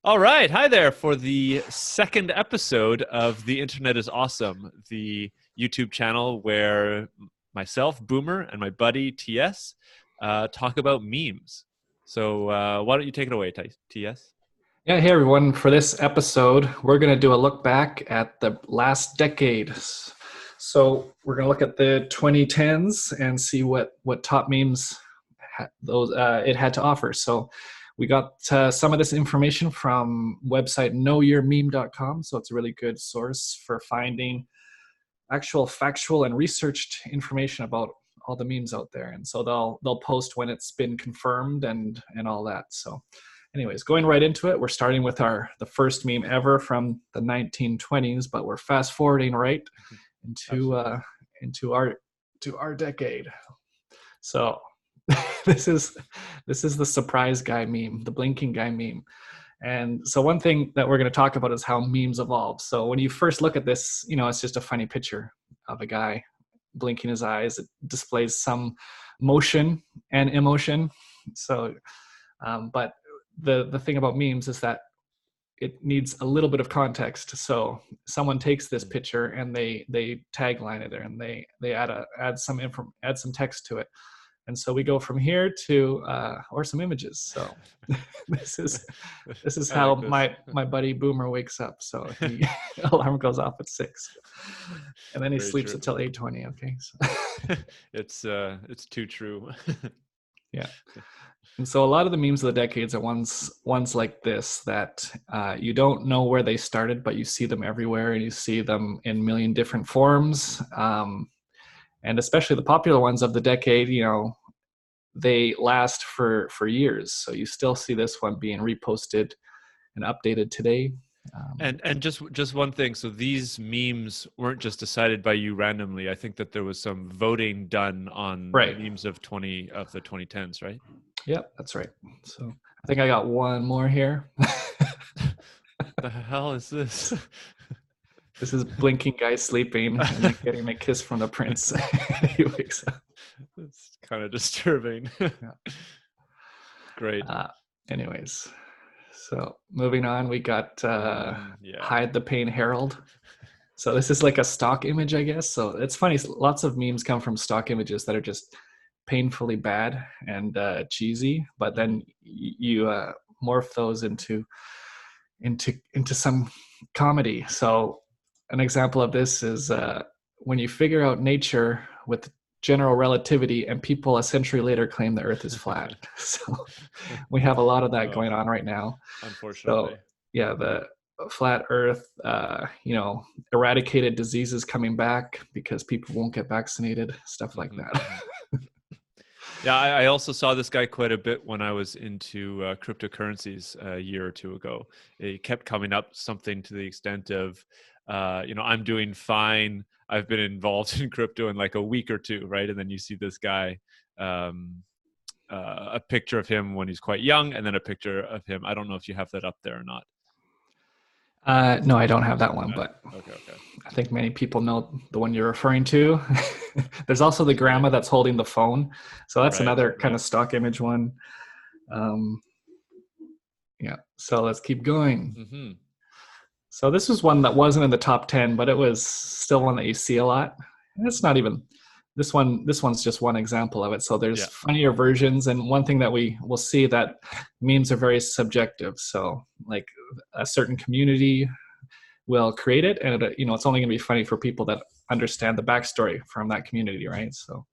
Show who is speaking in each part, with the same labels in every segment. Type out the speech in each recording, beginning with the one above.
Speaker 1: All right. Hi there for the second episode of The Internet is Awesome, the YouTube channel where myself, Boomer, and my buddy, TS, talk about memes. So why don't you take it away, TS?
Speaker 2: Yeah, hey everyone. For this episode, we're going to do a look back at the last decade. So we're going to look at the 2010s and see what top memes it had to offer. So we got some of this information from website knowyourmeme.com. So it's a really good source for finding actual factual and researched information about all the memes out there. And so they'll post when it's been confirmed and all that. So anyways, going right into it, we're starting with the first meme ever from the 1920s, but we're fast forwarding right into our decade. So this is the surprise guy meme, the blinking guy meme. And so one thing that we're going to talk about is how memes evolve. So when you first look at this, it's just a funny picture of a guy blinking his eyes. It displays some motion and emotion. So, but the thing about memes is that it needs a little bit of context. So someone takes this picture and they tagline it there and they add some text to it. And so we go from here to or some images. So this is how my buddy Boomer wakes up. So he alarm goes off at 6, and then he sleeps until 8:20. Okay, so.
Speaker 1: It's too true.
Speaker 2: Yeah. And so a lot of the memes of the decades are ones like this that you don't know where they started, but you see them everywhere, and you see them in a million different forms. And especially the popular ones of the decade, they last for years. So you still see this one being reposted and updated today.
Speaker 1: And just one thing. So these memes weren't just decided by you randomly. I think that there was some voting done on memes of the 2010s, right?
Speaker 2: Yep, that's right. So I think I got one more here.
Speaker 1: The hell is this?
Speaker 2: This is blinking guy sleeping and getting a kiss from the prince. He wakes up.
Speaker 1: It's kind of disturbing. Yeah. Great.
Speaker 2: Anyways, so moving on, we got Hide the Pain Herald. So this is like a stock image, I guess. So it's funny. Lots of memes come from stock images that are just painfully bad and cheesy, but then you morph those into some comedy. So an example of this is when you figure out nature with general relativity and people a century later claim the earth is flat. So we have a lot of that going on right now.
Speaker 1: Unfortunately.
Speaker 2: So yeah, the flat earth, eradicated diseases coming back because people won't get vaccinated, stuff like that.
Speaker 1: Yeah, I also saw this guy quite a bit when I was into cryptocurrencies a year or two ago. It kept coming up something to the extent of, I'm doing fine. I've been involved in crypto in like a week or two, right? And then you see this guy, a picture of him when he's quite young, and then a picture of him. I don't know if you have that up there or not.
Speaker 2: No, I don't have that one, but
Speaker 1: okay.
Speaker 2: I think many people know the one you're referring to. There's also the grandma that's holding the phone. So that's another kind of stock image one. Yeah, so let's keep going.
Speaker 1: Mm-hmm.
Speaker 2: So this was one that wasn't in the top 10, but it was still one that you see a lot. And it's not even this one's just one example of it. So there's funnier versions, and one thing that we will see that memes are very subjective. So like a certain community will create it, and it's only going to be funny for people that understand the backstory from that community, right? So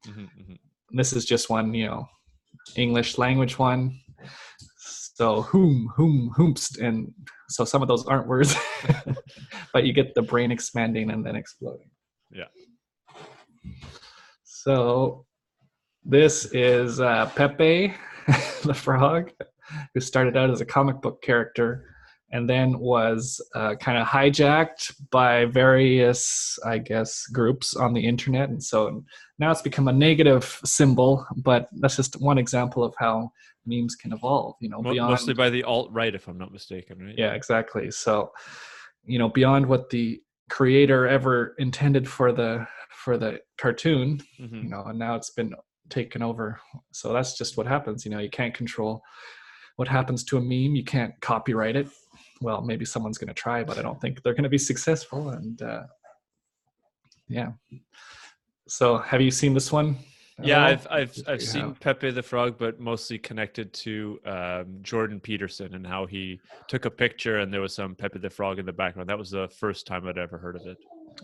Speaker 2: this is just one, English language one. So hoomst, and so some of those aren't words, but you get the brain expanding and then exploding.
Speaker 1: Yeah.
Speaker 2: So this is Pepe the Frog, who started out as a comic book character and then was kind of hijacked by various, I guess, groups on the internet. And so now it's become a negative symbol, but that's just one example of how memes can evolve, beyond...
Speaker 1: Mostly by the alt-right, if I'm not mistaken, right?
Speaker 2: Yeah, exactly. So, beyond what the creator ever intended for the cartoon, and now it's been taken over. So that's just what happens. You can't control what happens to a meme. You can't copyright it. well, maybe someone's going to try, but I don't think they're going to be successful. And yeah. So have you seen this one?
Speaker 1: Yeah, I've seen Pepe the Frog, but mostly connected to Jordan Peterson and how he took a picture and there was some Pepe the Frog in the background. That was the first time I'd ever heard of it.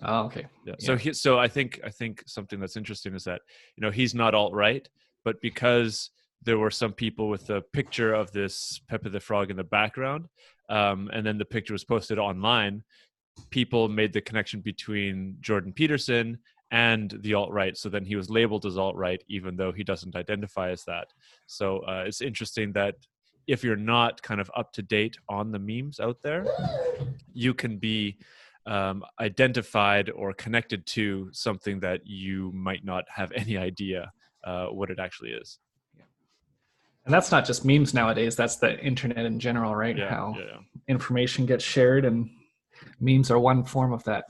Speaker 2: Oh, okay.
Speaker 1: Yeah. So I think something that's interesting is that, you know, he's not alt-right, but because there were some people with a picture of this Pepe the Frog in the background, and then the picture was posted online, people made the connection between Jordan Peterson and the alt-right. So then he was labeled as alt-right, even though he doesn't identify as that. So it's interesting that if you're not kind of up to date on the memes out there, you can be identified or connected to something that you might not have any idea what it actually is.
Speaker 2: And that's not just memes nowadays. That's the internet in general, right?
Speaker 1: Yeah,
Speaker 2: How
Speaker 1: yeah.
Speaker 2: information gets shared, and memes are one form of that.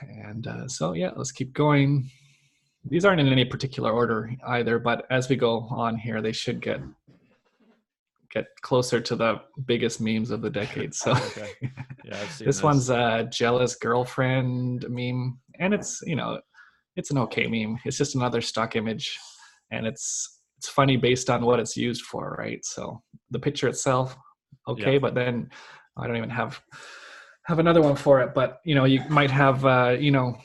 Speaker 2: And so, yeah, let's keep going. These aren't in any particular order either, but as we go on here, they should get closer to the biggest memes of the decade. So
Speaker 1: Okay. Yeah, I've seen
Speaker 2: this one's a jealous girlfriend meme, and it's, you know, it's an okay meme. It's just another stock image, and it's funny based on what it's used for, right? So the picture itself, okay,
Speaker 1: Yeah.
Speaker 2: but then I don't even have another one for it, but you know, you might have you know,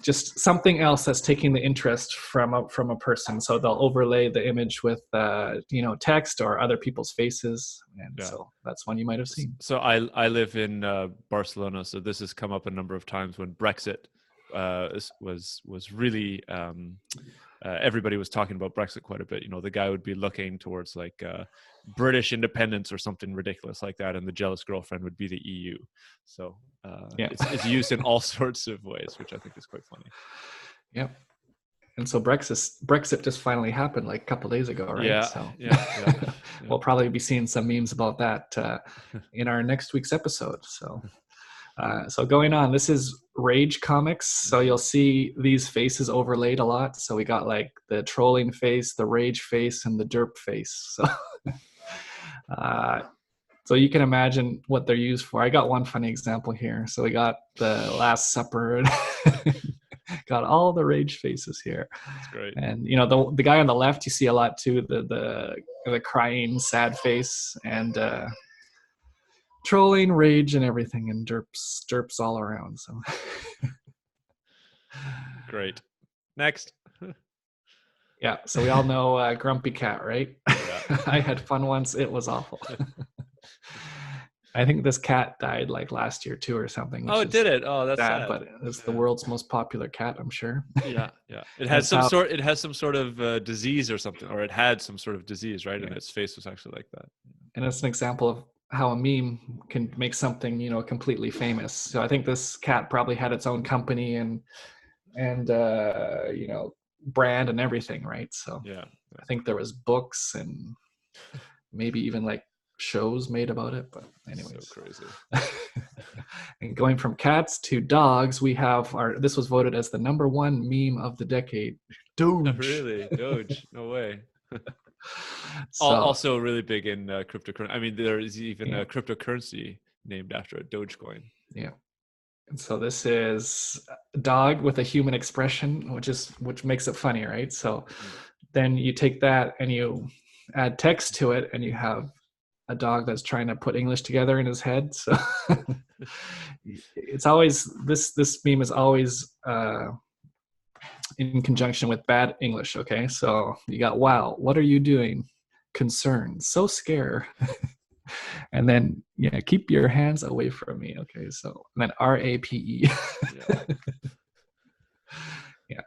Speaker 2: just something else that's taking the interest from a person. So they'll overlay the image with you know, text or other people's faces, and so that's one you might have seen.
Speaker 1: So I live in Barcelona, so this has come up a number of times when Brexit was really everybody was talking about Brexit quite a bit. You know, the guy would be looking towards like British independence or something ridiculous like that, and the jealous girlfriend would be the EU. So it's used in all sorts of ways, which I think is quite funny.
Speaker 2: Yep. And so Brexit just finally happened like a couple of days ago, right?
Speaker 1: Yeah.
Speaker 2: So
Speaker 1: yeah.
Speaker 2: We'll probably be seeing some memes about that in our next week's episode. So. So going on, this is Rage Comics. So you'll see these faces overlaid a lot. So we got like the trolling face, the rage face, and the derp face. So, so you can imagine what they're used for. I got one funny example here. So we got the Last Supper. Got all the rage faces here.
Speaker 1: That's great.
Speaker 2: And you know, the guy on the left, you see a lot too. The crying, sad face, and trolling, rage, and everything, and derps all around. So
Speaker 1: great. Next.
Speaker 2: Yeah, so we all know Grumpy Cat, right?
Speaker 1: Yeah.
Speaker 2: I had fun once. It was awful. I think this cat died like last year too, or something.
Speaker 1: Oh, did it? Oh, that's sad.
Speaker 2: But it's the world's most popular cat, I'm sure.
Speaker 1: Yeah. It has some sort of disease or something, or it had some sort of disease, right? Yeah. And its face was actually like that.
Speaker 2: And it's an example of how a meme can make something, you know, completely famous. So I think this cat probably had its own company and you know, brand and everything, right? So
Speaker 1: yeah.
Speaker 2: I think there was books and maybe even like shows made about it, but anyways.
Speaker 1: So crazy.
Speaker 2: And going from cats to dogs, we have this was voted as the #1 meme of the decade. Doge.
Speaker 1: Oh, really? Doge? No way. So, also really big in cryptocurrency. I mean, there is even a cryptocurrency named after a Dogecoin.
Speaker 2: Yeah. And so this is a dog with a human expression, which makes it funny, right? So then you take that and you add text to it, and you have a dog that's trying to put English together in his head. So it's always this meme is always in conjunction with bad English. Okay, so you got, wow, what are you doing? Concerned, so scare. And then keep your hands away from me. Okay, so and then RAPE. Yeah.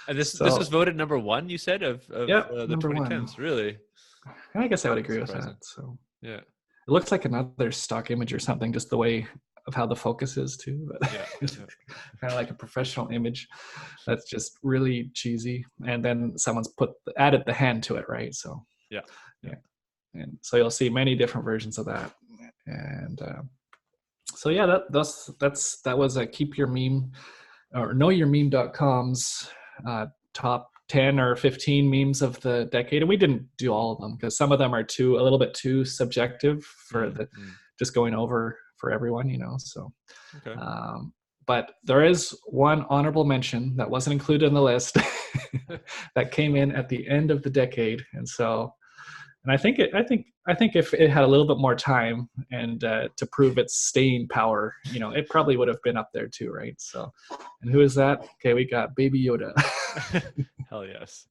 Speaker 1: And this was voted #1, you said, of the 2010s. Really?
Speaker 2: I guess I would agree with that. So
Speaker 1: yeah,
Speaker 2: it looks like another stock image or something, just the way of how the focus is too. But kind of like a professional image that's just really cheesy. And then someone's added the hand to it, right? So yeah. And so you'll see many different versions of that. And so yeah, that was a Keep Your Meme or KnowYourMeme.com's top 10 or 15 memes of the decade. And we didn't do all of them because some of them are a little bit too subjective for just going over for everyone, so.
Speaker 1: Okay.
Speaker 2: But there is one honorable mention that wasn't included in the list that came in at the end of the decade, and I think if it had a little bit more time and to prove its staying power, it probably would have been up there too, right? So, and who is that? Okay, we got Baby Yoda.
Speaker 1: Hell yes.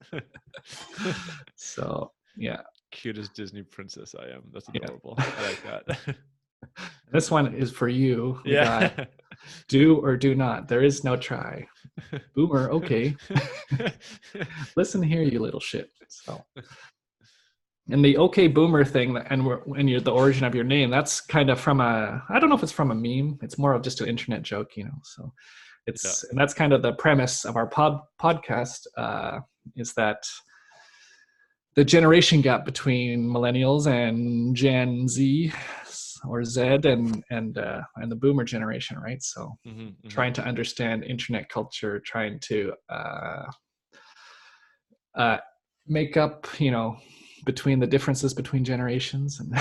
Speaker 2: So yeah,
Speaker 1: Cutest Disney princess I am. That's adorable. Yeah. I like that.
Speaker 2: This one is for you. We
Speaker 1: Yeah.
Speaker 2: got do or do not. There is no try. Boomer, okay. Listen here, you little shit. So, and the okay boomer thing, and you're the origin of your name, that's kind of from I don't know if it's from a meme. It's more of just an internet joke, So it's and that's kind of the premise of our podcast is that the generation gap between millennials and Gen Z or Z and the boomer generation, right? So trying to understand internet culture, trying to make up, between the differences between generations. And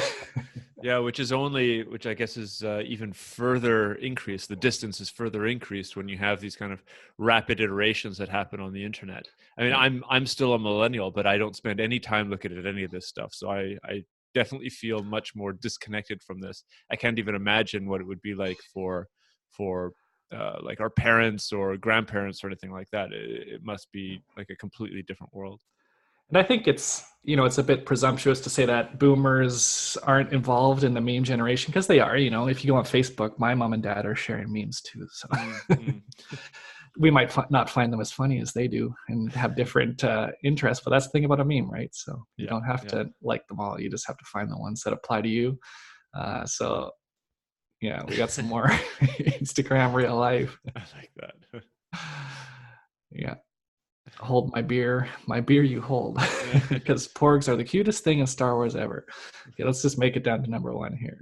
Speaker 1: yeah, which I guess is even further increased. The distance is further increased when you have these kind of rapid iterations that happen on the internet. I mean, I'm still a millennial, but I don't spend any time looking at any of this stuff. So I definitely feel much more disconnected from this. I can't even imagine what it would be like for like our parents or grandparents or anything like that. It must be like a completely different world.
Speaker 2: And I think it's a bit presumptuous to say that boomers aren't involved in the meme generation, because they are. If you go on Facebook, my mom and dad are sharing memes too. So we might not find them as funny as they do and have different interests, but that's the thing about a meme, right? So you don't have to like them all. You just have to find the ones that apply to you. So yeah, we got some more Instagram real life.
Speaker 1: I like that.
Speaker 2: Yeah. Hold my beer you hold, because porgs are the cutest thing in Star Wars ever. Okay, let's just make it down to number one here.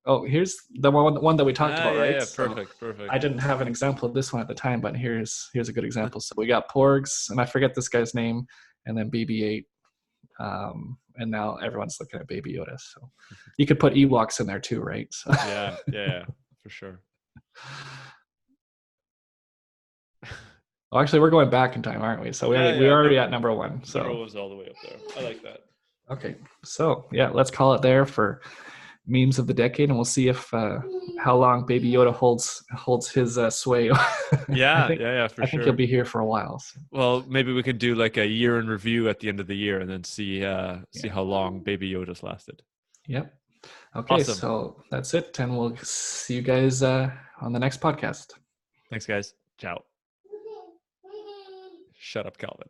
Speaker 2: Oh, here's the one that we talked about, right?
Speaker 1: Yeah, perfect.
Speaker 2: I didn't have an example of this one at the time, but here's a good example. So we got porgs, and I forget this guy's name, and then BB-8, and now everyone's looking at Baby Yoda. So you could put Ewoks in there too, right? So.
Speaker 1: Yeah, for sure.
Speaker 2: Well, actually, we're going back in time, aren't we? So we're already at number one. So
Speaker 1: number one's all the way up there. I like that.
Speaker 2: Okay, so yeah, let's call it there for memes of the decade, and we'll see if how long Baby Yoda holds his sway.
Speaker 1: Yeah,
Speaker 2: I think he'll be here for a while. So.
Speaker 1: Well, maybe we could do like a year in review at the end of the year, and then see how long Baby Yoda's lasted.
Speaker 2: Yep. Okay, awesome. So that's it, and we'll see you guys on the next podcast.
Speaker 1: Thanks, guys. Ciao. Shut up, Calvin.